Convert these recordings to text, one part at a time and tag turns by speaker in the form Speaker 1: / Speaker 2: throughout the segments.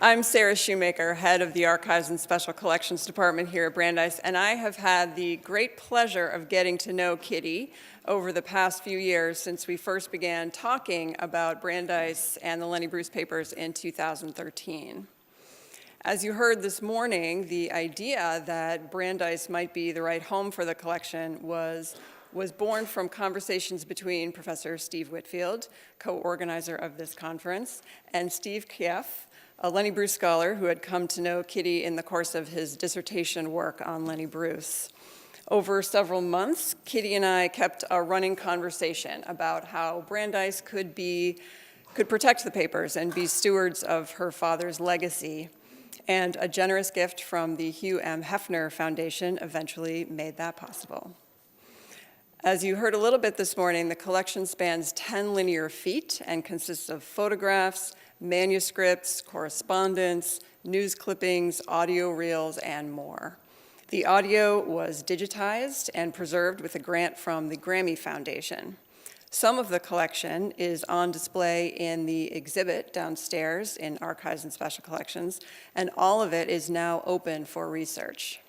Speaker 1: I'm Sarah Shoemaker, head of the Archives and Special Collections Department here at Brandeis, and I have had the great pleasure of getting to know Kitty over the past few years since we first began talking about Brandeis and the Lenny Bruce papers in 2013. As you heard this morning, the idea that Brandeis might be the right home for the collection was born from conversations between Professor Steve Whitfield, co-organizer of this conference, and Steve Krief, a Lenny Bruce scholar who had come to know Kitty in the course of his dissertation work on Lenny Bruce. Over several months, Kitty and I kept a running conversation about how Brandeis could protect the papers and be stewards of her father's legacy. And a generous gift from the Hugh M. Hefner Foundation eventually made that possible. As you heard a little bit this morning, the collection spans 10 linear feet and consists of photographs, manuscripts, correspondence, news clippings, audio reels, and more. The audio was digitized and preserved with a grant from the Grammy Foundation. Some of the collection is on display in the exhibit downstairs in Archives and Special Collections, and all of it is now open for research.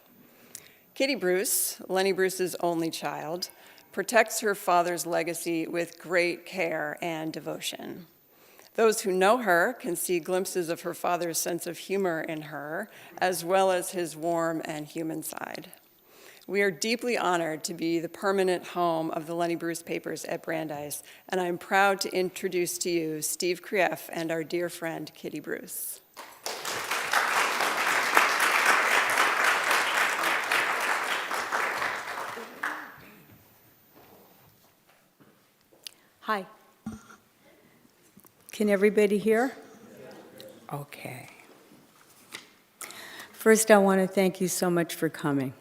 Speaker 1: Kitty Bruce, Lenny Bruce's only child, protects her father's legacy with great care and devotion. Those who know her can see glimpses of her father's sense of humor in her, as well as his warm and human side. We are deeply honored to be the permanent home of the Lenny Bruce papers at Brandeis, and I'm proud to introduce to you Steve Krief and our dear friend, Kitty Bruce.
Speaker 2: Hi. Can everybody hear? Okay. First, I want to thank you so much for coming.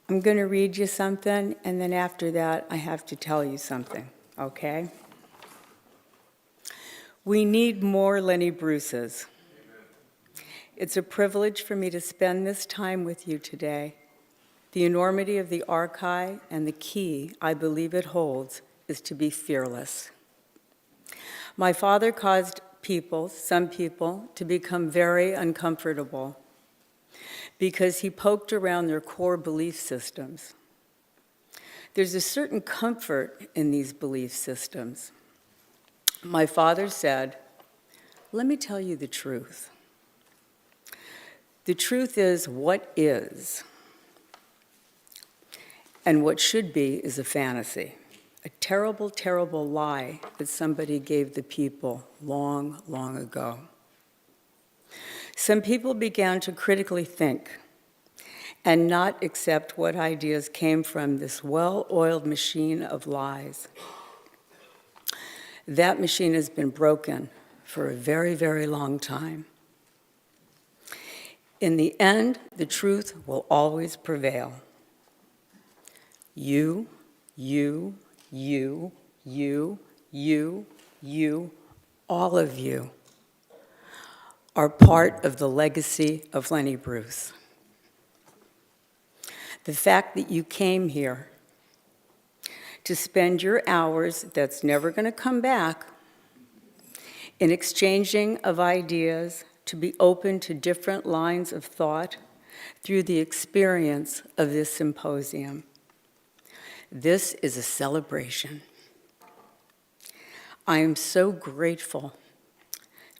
Speaker 2: I'm going to read you something, and then after that, I have to tell you something, okay? We need more Lenny Bruces. It's a privilege for me to spend this time with you today. The enormity of the archive and the key I believe it holds is to be fearless. My father caused some people, to become very uncomfortable because he poked around their core belief systems. There's a certain comfort in these belief systems. My father said, "Let me tell you the truth. The truth is what is, and what should be is a fantasy. A terrible, terrible lie that somebody gave the people long, long ago." Some people began to critically think and not accept what ideas came from this well-oiled machine of lies. That machine has been broken for a very, very long time. In the end, the truth will always prevail. You, all of you are part of the legacy of Lenny Bruce. The fact that you came here to spend your hours that's never going to come back in exchanging of ideas, to be open to different lines of thought through the experience of this symposium. This is a celebration. I am so grateful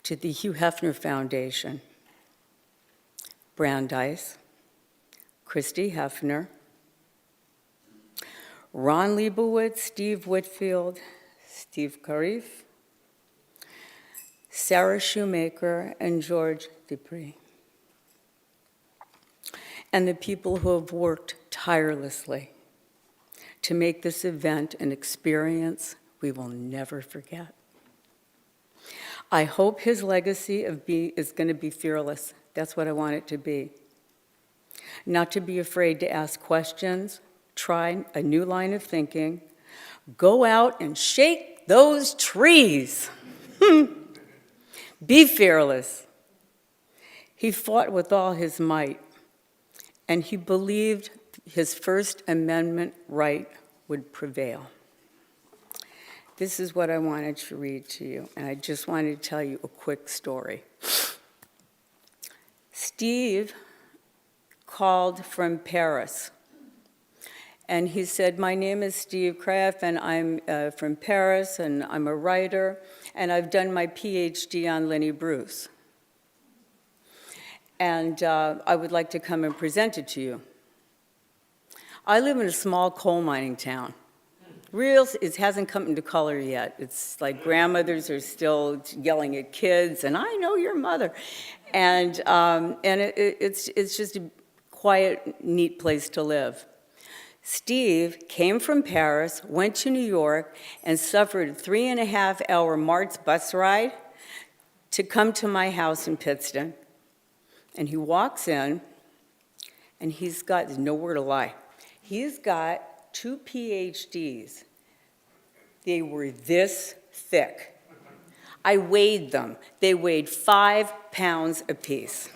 Speaker 2: to the Hugh Hefner Foundation, Brandeis, Christy Hefner, Ron Leibowitz, Steve Whitfield, Steve Krief, Sarah Shoemaker, and George Dupree, and the people who have worked tirelessly to make this event an experience we will never forget. I hope his legacy is going to be fearless. That's what I want it to be. Not to be afraid to ask questions, try a new line of thinking, go out and shake those trees. Be fearless. He fought with all his might, and he believed his First Amendment right would prevail. This is what I wanted to read to you, and I just wanted to tell you a quick story. Steve called from Paris, and he said, my name is Steve Krief, and I'm from Paris, and I'm a writer, and I've done my PhD on Lenny Bruce. And I would like to come and present it to you. I live in a small coal mining town. It hasn't come into color yet. It's like grandmothers are still yelling at kids, and I know your mother. And it's just a quiet, neat place to live. Steve came from Paris, went to New York, and suffered a 3.5-hour March bus ride to come to my house in Pittston. And he walks in, and he's got, there's no word to lie, he's got 2 PhDs. They were this thick. I weighed them. They weighed 5 pounds apiece.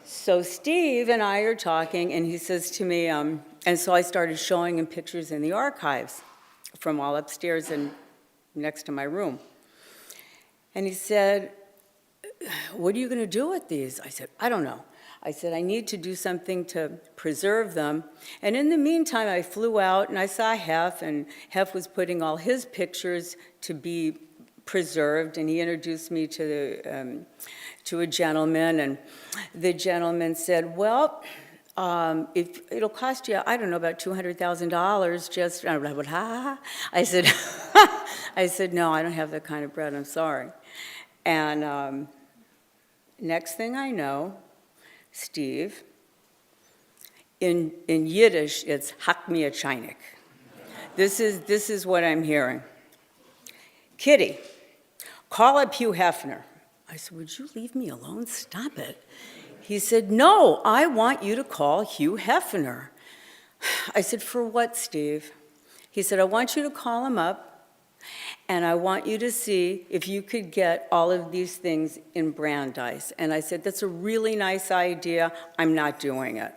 Speaker 2: So Steve and I are talking, and he says to me, and so I started showing him pictures in the archives from all upstairs and next to my room. And he said, what are you going to do with these? I said, I don't know. I said, I need to do something to preserve them. And in the meantime, I flew out and I saw Hef, and Hef was putting all his pictures to be preserved, and he introduced me to a gentleman, and the gentleman said, well, if it'll cost you, I don't know, about $200,000 just, I said, I said, no, I don't have that kind of bread, I'm sorry. And next thing I know, Steve, in Yiddish, it's hak mi a chainik. This is what I'm hearing. Kitty, call up Hugh Hefner. I said, would you leave me alone? Stop it. He said, no, I want you to call Hugh Hefner. I said, for what, Steve? He said, I want you to call him up, and I want you to see if you could get all of these things in Brandeis. And I said, that's a really nice idea. I'm not doing it.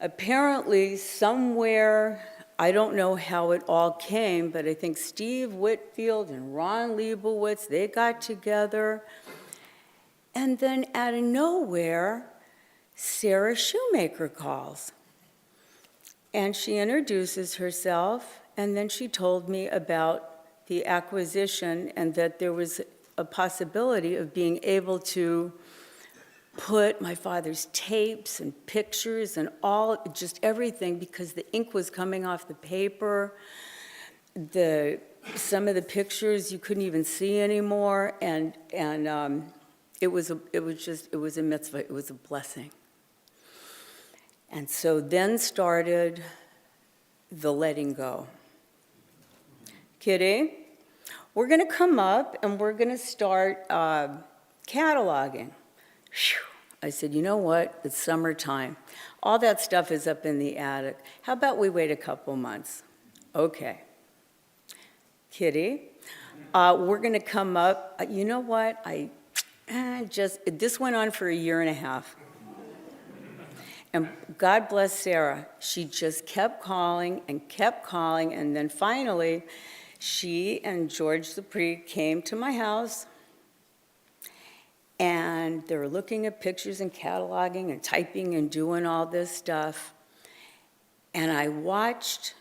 Speaker 2: Apparently, somewhere, I don't know how it all came, but I think Steve Whitfield and Ron Leibowitz, they got together. And then out of nowhere, Sarah Shoemaker calls. And she introduces herself. And then she told me about the acquisition and that there was a possibility of being able to put my father's tapes and pictures and all, just everything, because the ink was coming off the paper. Some of the pictures you couldn't even see anymore, and it was a mitzvah. It was a blessing. And so then started the letting go. Kitty, we're going to come up and we're going to start cataloging. Whew. I said, you know what? It's summertime. All that stuff is up in the attic. How about we wait a couple months? Okay. Kitty, we're going to come up. You know what? This went on for 1.5 years. And God bless Sarah. She just kept calling, and then finally, she and George Zapri came to my house, and they were looking at pictures and cataloging and typing and doing all this stuff. And I watched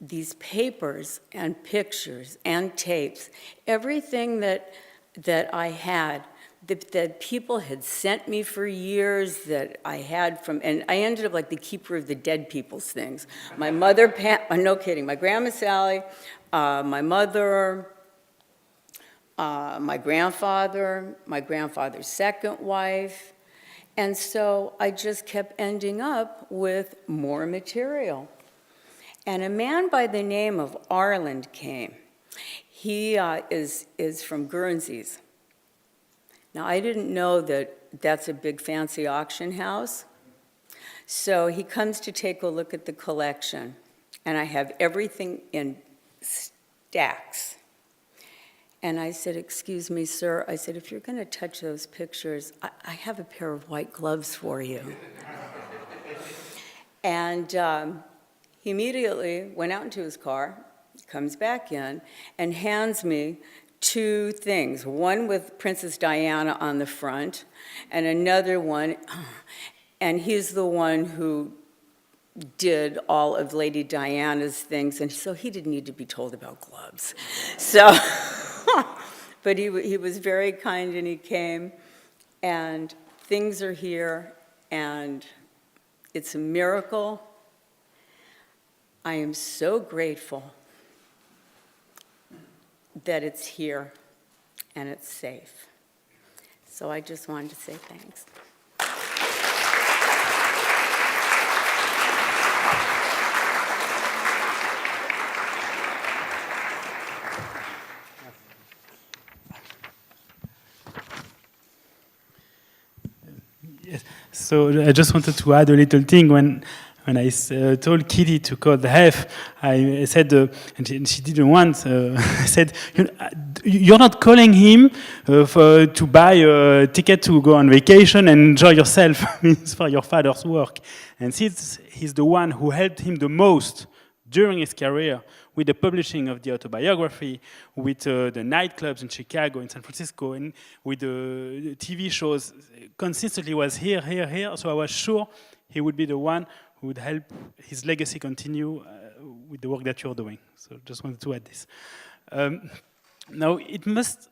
Speaker 2: these papers and pictures and tapes, everything that I had, that people had sent me for years, that I had from, and I ended up like the keeper of the dead people's things. My mother, no kidding, my grandma Sally, my mother, my grandfather's second wife. And so I just kept ending up with more material. And a man by the name of Arland came. He is from Guernsey's. Now, I didn't know that that's a big fancy auction house. So he comes to take a look at the collection, and I have everything in stacks. And I said, excuse me, sir. I said, if you're going to touch those pictures, I have a pair of white gloves for you. And he immediately went out into his car, comes back in and hands me two things, one with Princess Diana on the front and another one, and he's the one who did all of Lady Diana's things, and so he didn't need to be told about gloves. So, but he was very kind, and he came, and things are here, and it's a miracle. I am so grateful that it's here and it's safe. So I just wanted to say thanks.
Speaker 3: Yes. So I just wanted to add a little thing. When I told Kitty to call the F, I said, and she didn't want, I said, you're not calling him to buy a ticket to go on vacation and enjoy yourself. It's for your father's work. And since he's the one who helped him the most during his career with the publishing of the autobiography, with the nightclubs in Chicago, in San Francisco, and with the TV shows, consistently was here. So I was sure he would be the one who would help his legacy continue with the work that you're doing. So just wanted to add this. Now, it must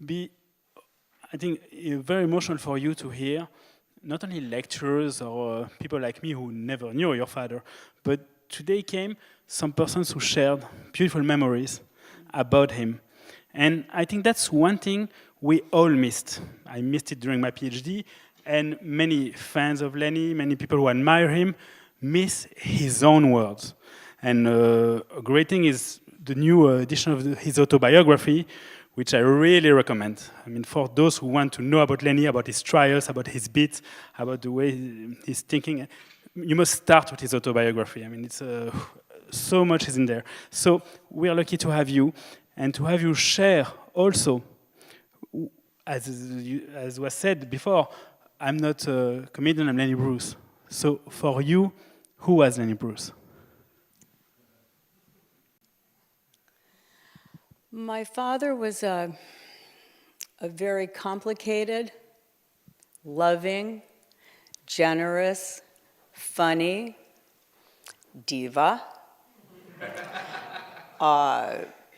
Speaker 3: be, I think, very emotional for you to hear not only lecturers or people like me who never knew your father, but today came some persons who shared beautiful memories about him. And I think that's one thing we all missed. I missed it during my PhD, and many fans of Lenny, many people who admire him, miss his own words. And a great thing is the new edition of his autobiography, which I really recommend. I mean, for those who want to know about Lenny, about his trials, about his beats, about the way he's thinking, you must start with his autobiography. I mean, it's so much is in there. So we are lucky to have you, and to have you share also, as was said before, I'm not a comedian, I'm Lenny Bruce. So for you, who was Lenny Bruce?
Speaker 2: My father was a very complicated, loving, generous, funny diva,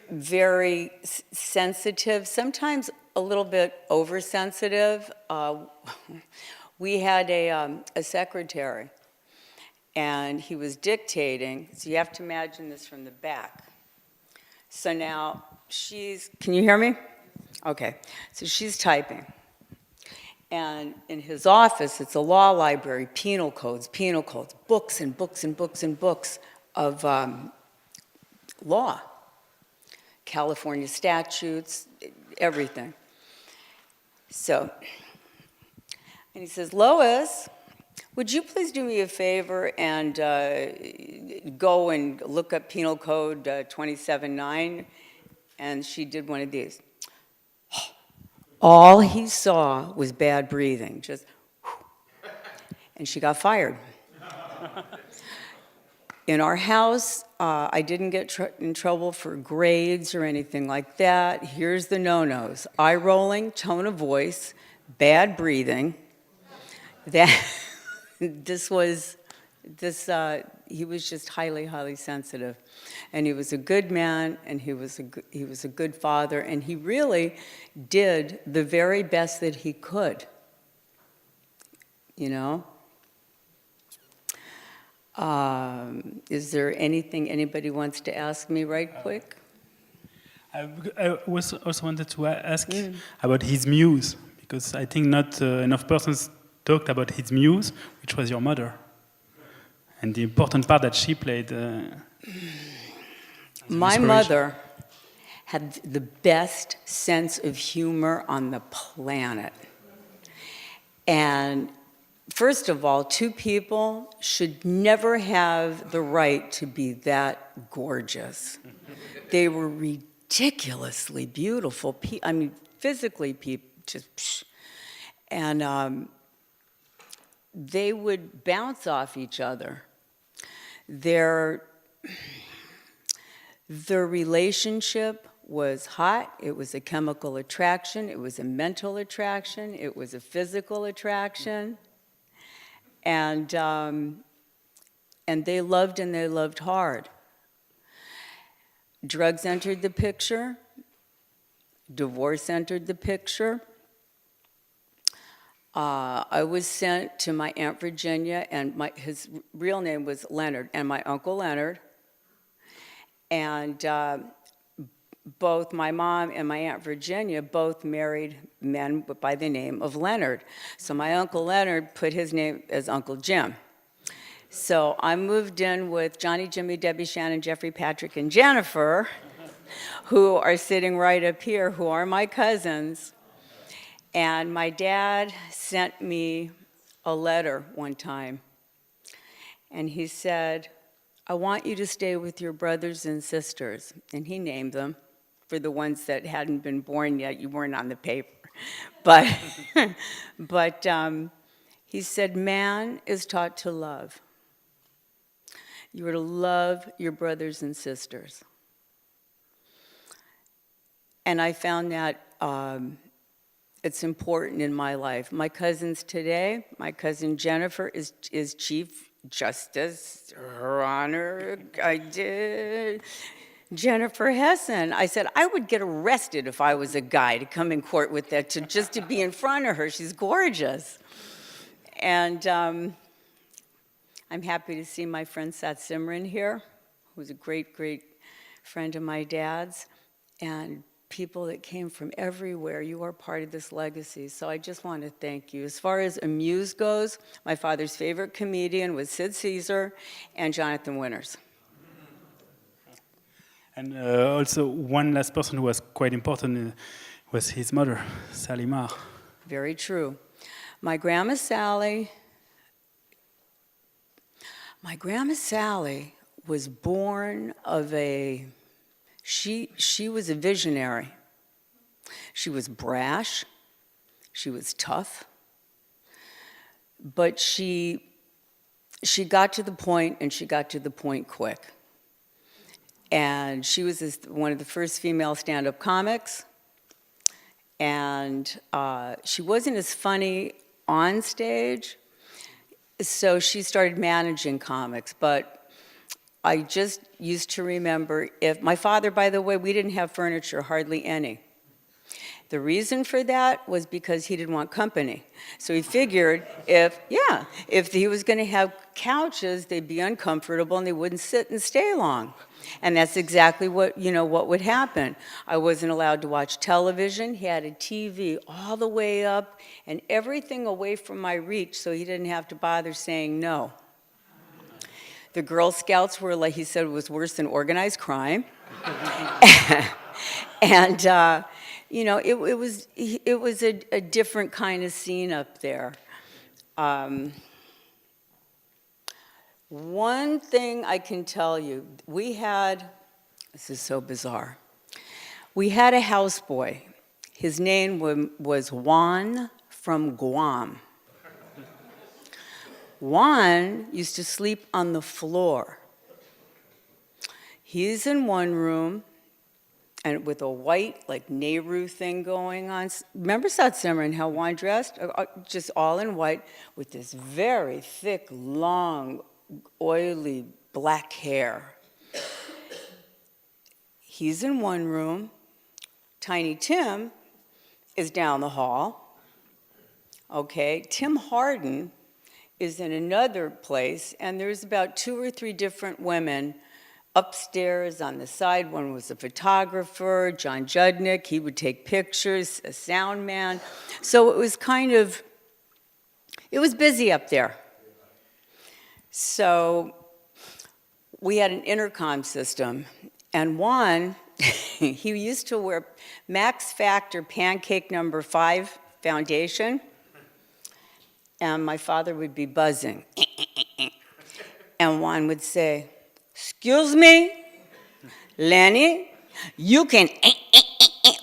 Speaker 2: very sensitive, sometimes a little bit oversensitive. We had a secretary, and he was dictating, so you have to imagine this from the back. So now can you hear me? Okay, so she's typing. And in his office, it's a law library, penal codes, books and books and books and books of law, California statutes, everything. So, and he says, Lois, would you please do me a favor and go and look up Penal Code 27.9? And she did one of these. All he saw was bad breathing, just, and she got fired. In our house, I didn't get in trouble for grades or anything like that. Here's the no-nos: eye rolling, tone of voice, bad breathing. That he was just highly, highly sensitive, and he was a good man, and he was a good father, and he really did the very best that he could. You know. Is there anything anybody wants to ask me right quick?
Speaker 3: I also wanted to ask about his muse, because I think not enough persons talked about his muse, which was your mother, and the important part that she played.
Speaker 2: My mother had the best sense of humor on the planet. And first of all, two people should never have the right to be that gorgeous. They were ridiculously beautiful. I mean, physically, just psh. And they would bounce off each other. The relationship was hot. It was a chemical attraction. It was a mental attraction. It was a physical attraction. And they loved, and they loved hard. Drugs entered the picture. Divorce entered the picture. I was sent to my Aunt Virginia, and his real name was Leonard, and my Uncle Leonard. And both my mom and my Aunt Virginia both married men by the name of Leonard. So my Uncle Leonard put his name as Uncle Jim. So I moved in with Johnny, Jimmy, Debbie, Shannon, Jeffrey, Patrick, and Jennifer, who are sitting right up here, who are my cousins. And my dad sent me a letter one time, and he said, I want you to stay with your brothers and sisters. And he named them. For the ones that hadn't been born yet, you weren't on the paper. But, he said, man is taught to love. You are to love your brothers and sisters. And I found that it's important in my life. My cousins today, my cousin Jennifer is Chief Justice, Her Honor, Jennifer Hessen. I said, I would get arrested if I was a guy to come in court with that, just to be in front of her. She's gorgeous. And I'm happy to see my friend Sat Simran here, who's a great, great friend of my dad's. And people that came from everywhere, you are part of this legacy. So I just want to thank you. As far as Amuse goes, my father's favorite comedian was Sid Caesar and Jonathan Winters.
Speaker 3: And also, one last person who was quite important was his mother, Sally Marr.
Speaker 2: Very true. My grandma Sally was born of a, she was a visionary. She was brash, she was tough, but she got to the point, and she got to the point quick. And she was one of the first female stand-up comics, and she wasn't as funny on stage, so she started managing comics. But I just used to remember, if my father, by the way, we didn't have furniture, hardly any. The reason for that was because he didn't want company. So he figured if he was going to have couches, they'd be uncomfortable and they wouldn't sit and stay long. And that's exactly what would happen. I wasn't allowed to watch television. He had a TV all the way up and everything away from my reach, so he didn't have to bother saying no. The Girl Scouts were, like he said, was worse than organized crime. And it was a different kind of scene up there. One thing I can tell you, this is so bizarre, we had a houseboy. His name was Juan from Guam. Juan used to sleep on the floor. He's in one room, and with a white, like, Nehru thing going on. Remember Sat Simran, how Juan dressed? Just all in white, with this very thick, long, oily, black hair. He's in one room. Tiny Tim is down the hall. Okay, Tim Harden is in another place, and there's about 2 or 3 different women upstairs on the side. One was a photographer, John Judnick, he would take pictures, a sound man. So it was it was busy up there. So we had an intercom system, and Juan, he used to wear Max Factor Pancake No. 5 foundation, and my father would be buzzing. And Juan would say, "Excuse me, Lenny, you can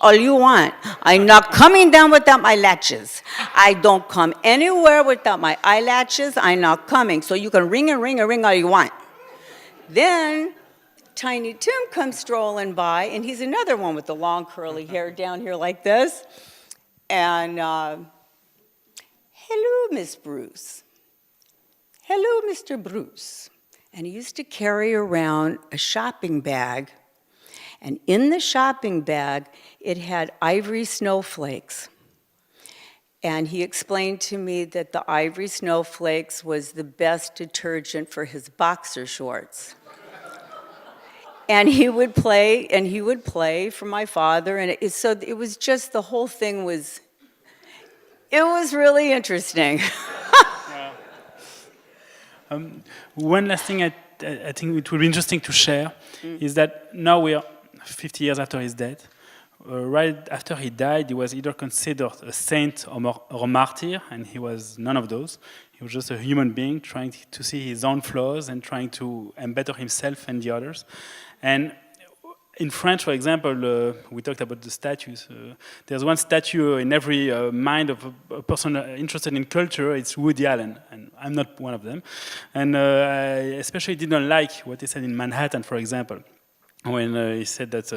Speaker 2: all you want. I'm not coming down without my latches. I don't come anywhere without my eyelashes. I'm not coming. So you can ring and ring and ring all you want." Then Tiny Tim comes strolling by, and he's another one with the long curly hair down here like this. And, hello, Miss Bruce. Hello, Mr. Bruce. And he used to carry around a shopping bag, and in the shopping bag, it had ivory snowflakes. And he explained to me that the ivory snowflakes was the best detergent for his boxer shorts. And he would play for my father, and so it was just, the whole thing was, it was really interesting.
Speaker 3: One last thing I think it would be interesting to share is that now we are 50 years after his death. Right after he died, he was either considered a saint or a martyr, and he was none of those. He was just a human being trying to see his own flaws and trying to better himself and the others. And in France, for example, we talked about the statues. There's one statue in every mind of a person interested in culture. It's Woody Allen, and I'm not one of them. And I especially didn't like what he said in Manhattan, for example, when he said that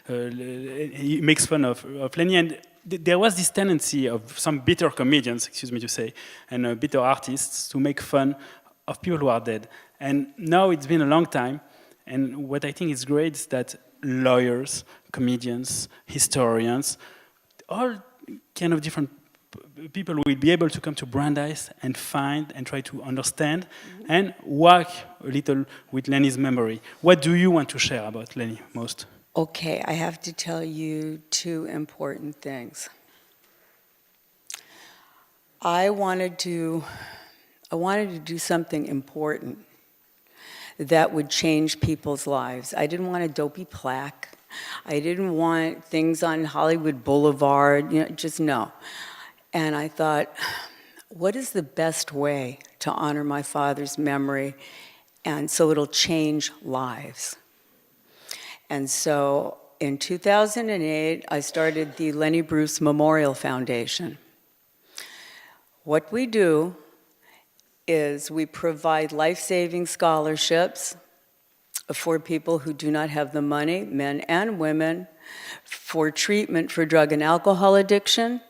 Speaker 3: he makes fun of Lenny. And there was this tendency of some bitter comedians, excuse me to say, and bitter artists to make fun of people who are dead. And now it's been a long time. And what I think is great is that lawyers, comedians, historians, all kind of different people will be able to come to Brandeis and find and try to understand and work a little with Lenny's memory. What do you want to share about Lenny most?
Speaker 2: Okay, I have to tell you two important things. I wanted to do something important that would change people's lives. I didn't want a dopey plaque. I didn't want things on Hollywood Boulevard, just no. And I thought, what is the best way to honor my father's memory, and so it'll change lives? And so in 2008, I started the Lenny Bruce Memorial Foundation. What we do is we provide life-saving scholarships for people who do not have the money, men and women, for treatment for drug and alcohol addiction.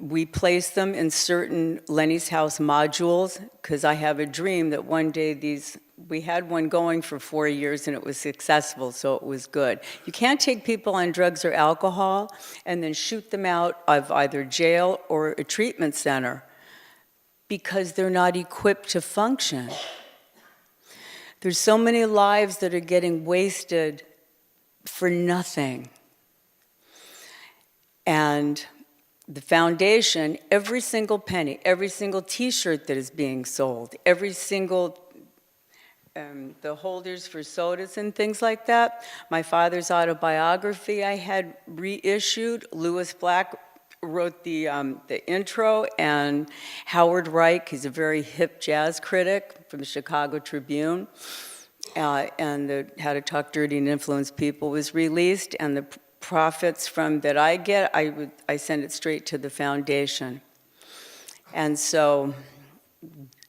Speaker 2: We place them in certain Lenny's House modules, because I have a dream that one day we had one going for 4 years and it was successful, so it was good. You can't take people on drugs or alcohol and then shoot them out of either jail or a treatment center because they're not equipped to function. There's so many lives that are getting wasted for nothing. And the foundation, every single penny, every single T-shirt that is being sold, every single the holders for sodas and things like that. My father's autobiography I had reissued. Lewis Black wrote the intro, and Howard Reich, he's a very hip jazz critic from the Chicago Tribune, and How to Talk Dirty and Influence People was released, and the profits from that I get, I send it straight to the foundation. And so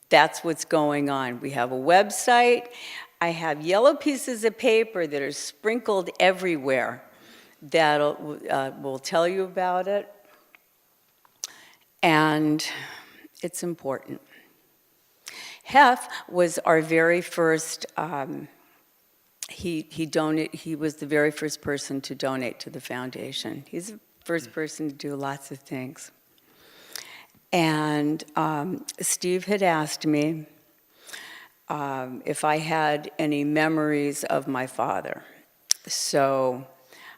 Speaker 2: that's what's going on. We have a website. I have yellow pieces of paper that are sprinkled everywhere that will tell you about it. And it's important. Hef was our very first, he was the very first person to donate to the foundation. He's the first person to do lots of things. And Steve had asked me if I had any memories of my father. So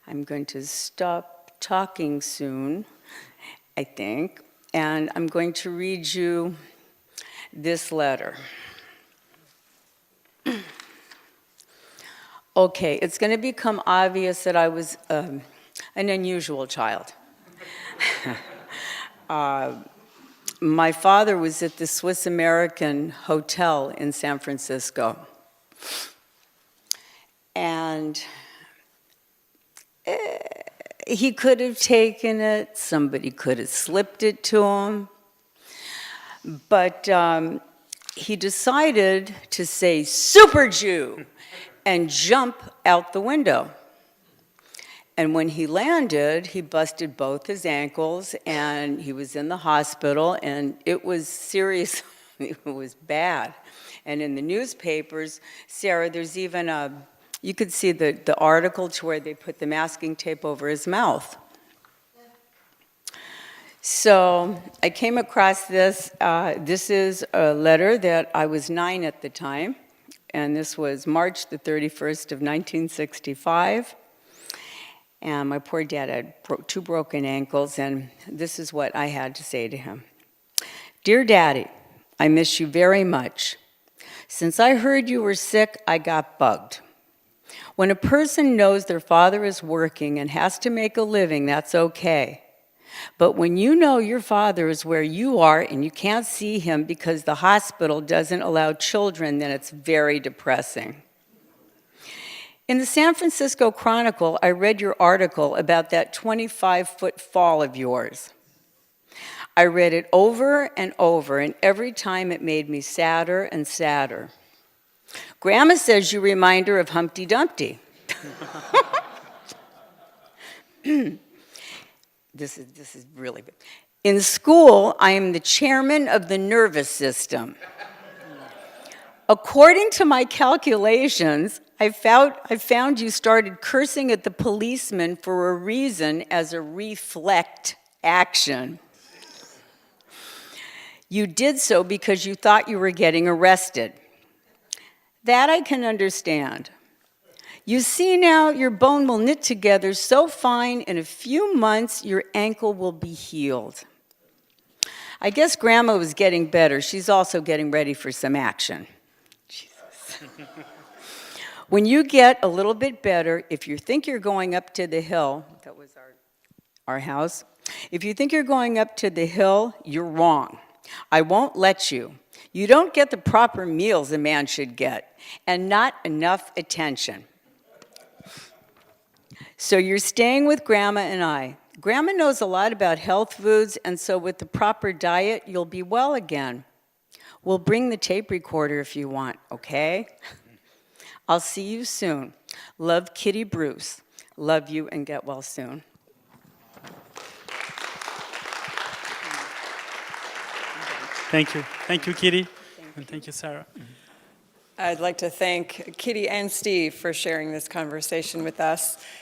Speaker 2: I'm going to stop talking soon, I think, and I'm going to read you this letter. Okay, it's going to become obvious that I was an unusual child. My father was at the Swiss American Hotel in San Francisco. And he could have taken it, somebody could have slipped it to him. But he decided to say Super Jew and jump out the window. And when he landed, he busted both his ankles, and he was in the hospital, and it was serious. It was bad. And in the newspapers, Sarah, there's even you could see the article to where they put the masking tape over his mouth. So I came across this. This is a letter that I was 9 at the time, and this was March the 31st of 1965. And my poor dad had 2 broken ankles, and this is what I had to say to him. Dear Daddy, I miss you very much. Since I heard you were sick, I got bugged. When a person knows their father is working and has to make a living, that's okay. But when you know your father is where you are and you can't see him because the hospital doesn't allow children, then it's very depressing. In the San Francisco Chronicle, I read your article about that 25-foot fall of yours. I read it over and over, and every time it made me sadder and sadder. Grandma says you remind her of Humpty Dumpty. This is really good. In school, I am the chairman of the nervous system. According to my calculations, I found you started cursing at the policeman for a reason as a reflect action. You did so because you thought you were getting arrested. That I can understand. You see now, your bone will knit together so fine, in a few months, your ankle will be healed. I guess Grandma was getting better. She's also getting ready for some action. Jesus. When you get a little bit better, if you think you're going up to the hill, that was our house, if you think you're going up to the hill, you're wrong. I won't let you. You don't get the proper meals a man should get, and not enough attention. So you're staying with Grandma and I. Grandma knows a lot about health foods, and so with the proper diet, you'll be well again. We'll bring the tape recorder if you want, okay? I'll see you soon. Love, Kitty Bruce. Love you and get well soon.
Speaker 3: Thank you. Thank you, Kitty. And thank you, Sarah.
Speaker 1: I'd like to thank Kitty and Steve for sharing this conversation with us.